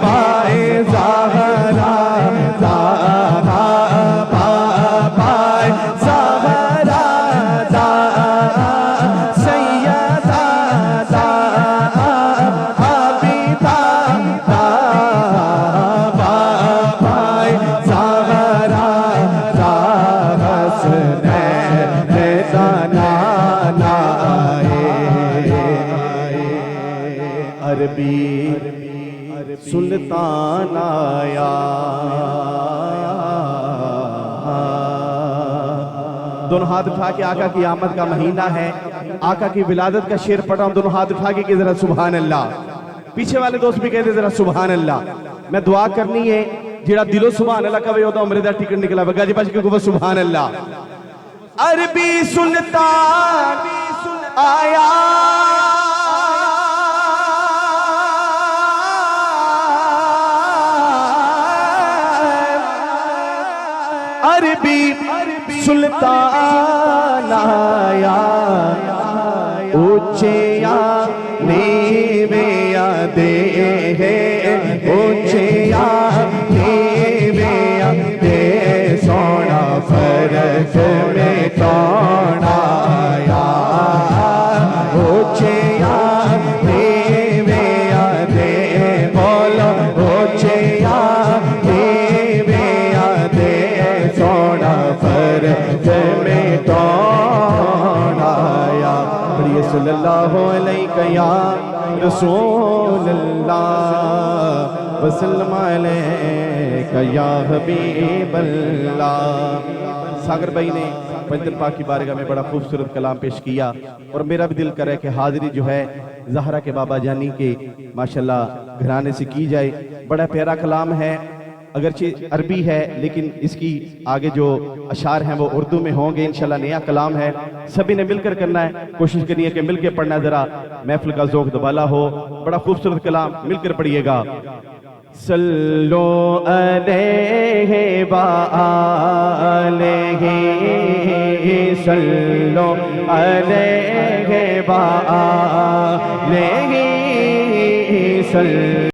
پائے زہرا زہرا پائے زہرا سیدہ عابدہ پائے زہرا عربی سلطان آیا دونوں ہاتھ اٹھا کے آقا کی آمد کا مہینہ ہے، آقا کی ولادت کا شعر پڑھ رہا ہوں، دونوں ہاتھ اٹھا کے کہ ذرا سبحان اللہ. پیچھے والے دوست بھی کہتے ذرا سبحان اللہ. میں دعا کرنی ہے جیڑا دلو سبحان اللہ کبھی ہوتا عمرے دا ٹکٹ نکلا بگا جی پاس کیوں سبحان اللہ. عربی سلطان آیا عربی سلطان آیا اونچیا نیویا دے اونچیا نیویا دے سونا فرق میں کون آیا اونچیا نیویا دے بولو اونچیا نیویا دے سونا فرق میں کون آیا. پڑھیے صلی اللہ علیہ یا رسول اللہ وسلم علیہ یا حبیب اللہ. ساگر بھائی نے پنجتن پاک کی بارگاہ میں بڑا خوبصورت کلام پیش کیا اور میرا بھی دل کرے کہ حاضری جو ہے زہرا کے بابا جانی کے ماشاءاللہ گھرانے سے کی جائے. بڑا پیارا کلام ہے، اگرچہ عربی ہے لیکن اس کی آگے جو اشعار ہیں وہ اردو میں ہوں گے. انشاءاللہ نیا کلام ہے، سبھی نے مل کر کرنا ہے، کوشش کرنی ہے کہ مل کے پڑھنا ذرا محفل کا ذوق دوبالا ہو. بڑا خوبصورت کلام مل کر پڑھیے گا. صلو علیہ وآلہ صلو علیہ وآلہ صلو